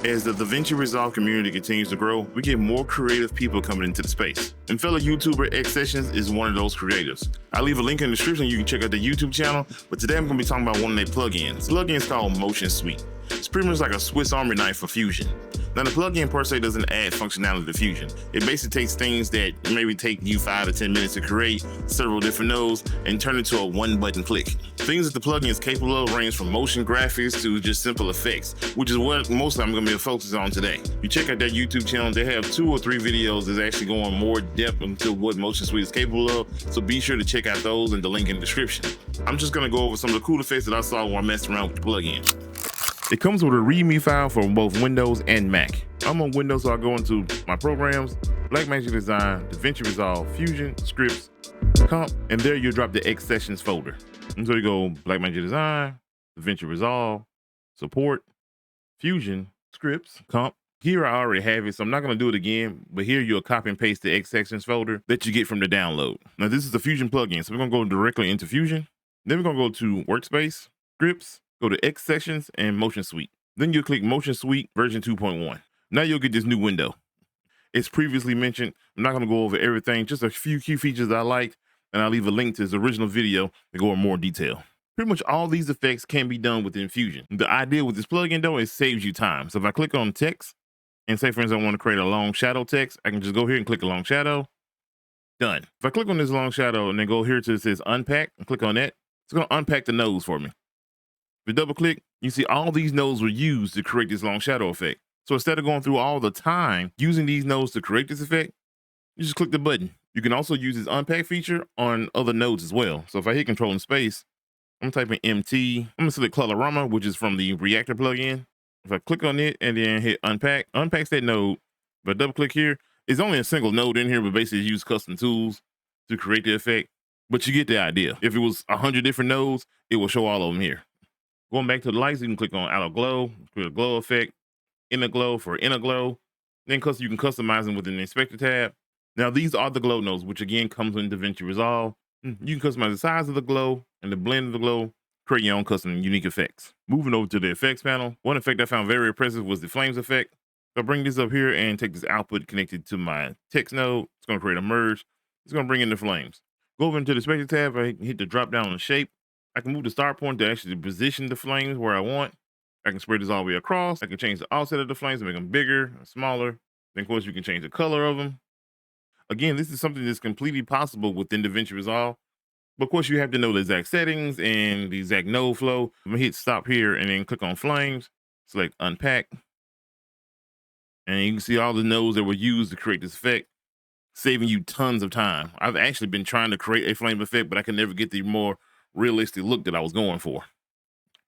As the Davinci Resolve community continues to grow, we get more creative people coming into the space. And fellow YouTuber X Sessions is one of those creatives. I'll leave a link in the description, you can check out the YouTube channel, but today I'm going to be talking about one of their plugins. The plugin is called Motion Suite. It's pretty much like a Swiss Army knife for Fusion. Now the plugin per se doesn't add functionality to Fusion. It basically takes things that maybe take you 5 to 10 minutes to create, several different nodes, and turn it to a one-button click. Things that the plugin is capable of range from motion graphics to just simple effects, which is what most of I'm going to be focusing on today. You check out that YouTube channel, they have 2 or 3 videos that's actually going more depth into what Motion Suite is capable of, so be sure to check out those in the link in the description. I'm just going to go over some of the cool effects that I saw while messing around with the plugin. It comes with a README file for both Windows and Mac. I'm on Windows, so I'll go into my programs, Blackmagic Design, Davinci Resolve, Fusion, Scripts, Comp, and there you drop the X Sessions folder. And so you go Blackmagic Design, Davinci Resolve, Support, Fusion, Scripts, Comp. Here I already have it, so I'm not going to do it again, but here you'll copy and paste the X Sessions folder that you get from the download. Now this is the Fusion plugin, so we're going to go directly into Fusion. Then we're going to go to Workspace, Scripts, go to X Sessions and Motion Suite. Then you'll click Motion Suite version 2.1. Now you'll get this new window. As previously mentioned, I'm not going to go over everything, just a few key features I liked, and I'll leave a link to his original video to go in more detail. Pretty much all these effects can be done within Fusion. The idea with this plugin though, it saves you time. So if I click on text and say for instance I want to create a long shadow text, I can just go here and click a long shadow. Done. If I click on this long shadow and then go here to it says unpack and click on that, it's going to unpack the nodes for me. If you double click, you see all these nodes were used to create this long shadow effect. So instead of going through all the time using these nodes to create this effect, you just click the button. You can also use this unpack feature on other nodes as well. So if I hit Control and Space, I'm typing MT. I'm gonna select Colorama, which is from the Reactor plugin. If I click on it and then hit unpack, unpacks that node. If I double click here, it's only a single node in here, but basically use custom tools to create the effect. But you get the idea. If it was 100 different nodes, it will show all of them here. Going back to the lights, you can click on Auto Glow, create a glow effect, Inner Glow for inner glow. Then you can customize them within the Inspector tab. Now these are the glow nodes, which again comes in Davinci Resolve. You can customize the size of the glow and the blend of the glow, create your own custom unique effects. Moving over to the effects panel, one effect I found very impressive was the flames effect. If I bring this up here and take this output connected to my text node, it's going to create a merge. It's going to bring in the flames. Go over into the Inspector tab, I hit the drop down on the shape. I can move the start point to actually position the flames where I want. I can spread this all the way across. I can change the offset of the flames to make them bigger or smaller. Then of course you can change the color of them. Again, this is something that's completely possible within Davinci Resolve. But of course you have to know the exact settings and the exact node flow. I'm gonna hit stop here and then click on flames, select unpack. And you can see all the nodes that were used to create this effect, saving you tons of time. I've actually been trying to create a flame effect, but I can never get the more realistic look that I was going for.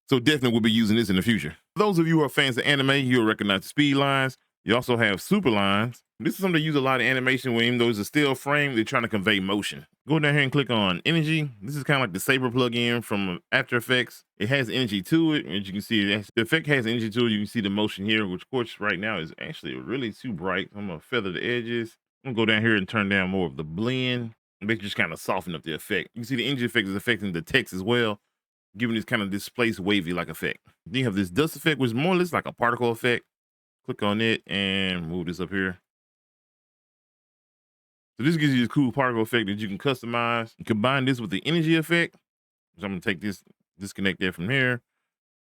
So definitely we'll be using this in the future. For those of you who are fans of anime, you'll recognize the speed lines. You also have super lines. This is something they use a lot of animation when even though it's a still frame, they're trying to convey motion. Go down here and click on energy. This is kind of like the Saber plugin from After Effects. It has energy to it. As you can see, the effect has energy to it. You can see the motion here, which of course right now is actually really too bright. I'm gonna feather the edges. I'm gonna go down here and turn down more of the blend. Basically just kind of soften up the effect. You can see the energy effect is affecting the text as well, giving this kind of displaced wavy like effect. Then you have this dust effect, which is more or less like a particle effect. Click on it and move this up here. So this gives you this cool particle effect that you can customize. You combine this with the energy effect. So I'm gonna take this, disconnect that from here.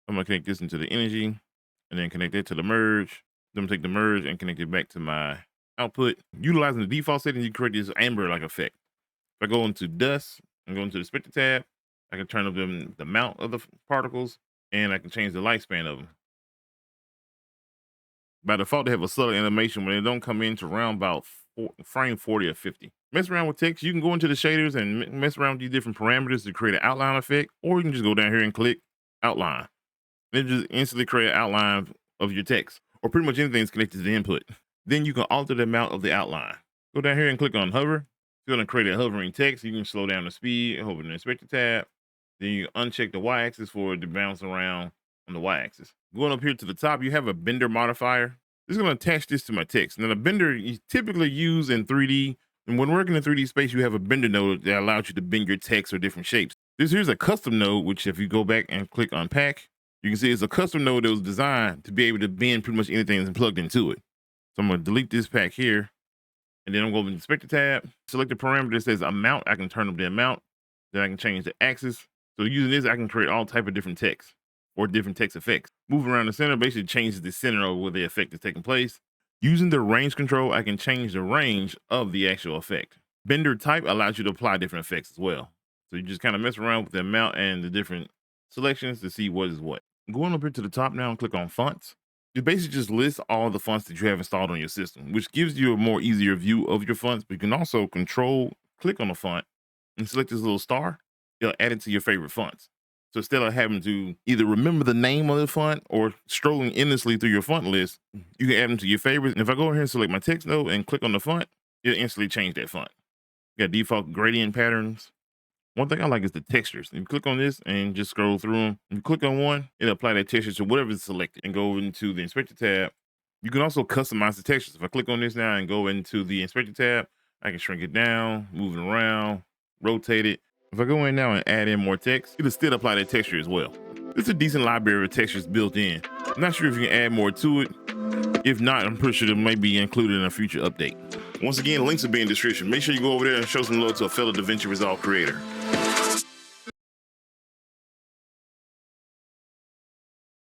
I'm gonna connect this into the energy and then connect it to the merge. Then I'm gonna take the merge and connect it back to my output. Utilizing the default settings, you create this amber like effect. If I go into dust and go into the Inspector tab, I can turn up the amount of the particles and I can change the lifespan of them. By default, they have a subtle animation when they don't come in to around about frame 40 or 50. Mess around with text. You can go into the shaders and mess around with these different parameters to create an outline effect, or you can just go down here and click outline. Then just instantly create an outline of your text, or pretty much anything that's connected to the input. Then you can alter the amount of the outline. Go down here and click on hover. If you're going to create a hovering text, you can slow down the speed, hover the Inspector tab. Then you uncheck the Y-axis for it to bounce around on the Y-axis. Going up here to the top, you have a bender modifier. This is going to attach this to my text. Now the bender you typically use in 3D. And when working in 3D space, you have a bender node that allows you to bend your text or different shapes. Here's a custom node, which if you go back and click unpack, You can see it's a custom node that was designed to be able to bend pretty much anything that's plugged into it. So I'm going to delete this pack here, and then I'm going to inspect the tab, select the parameter that says amount. I can turn up the amount. Then I can change the axis. So using this, I can create all type of different text or different text effects. Moving around the center basically changes the center of where the effect is taking place. Using the range control, I can change the range of the actual effect. Bender type allows you to apply different effects as well. So you just kind of mess around with the amount and the different selections to see what is what. Going up here to the top now and click on fonts. You basically just list all the fonts that you have installed on your system, which gives you a more easier view of your fonts. But you can also click on the font and select this little star. It'll add it to your favorite fonts. So instead of having to either remember the name of the font or strolling endlessly through your font list, you can add them to your favorites. And if I go here and select my text node and click on the font, it'll instantly change that font. You got default gradient patterns. One thing I like is the textures. You click on this and just scroll through them. If you click on one, it'll apply that texture to whatever is selected and go into the inspector tab. You can also customize the textures. If I click on this now and go into the inspector tab, I can shrink it down, move it around, rotate it. If I go in now and add in more text, it'll still apply that texture as well. It's a decent library of textures built in. I'm not sure if you can add more to it. If not, I'm pretty sure it might be included in a future update. Once again, links will be in the description. Make sure you go over there and show some love to a fellow DaVinci Resolve creator.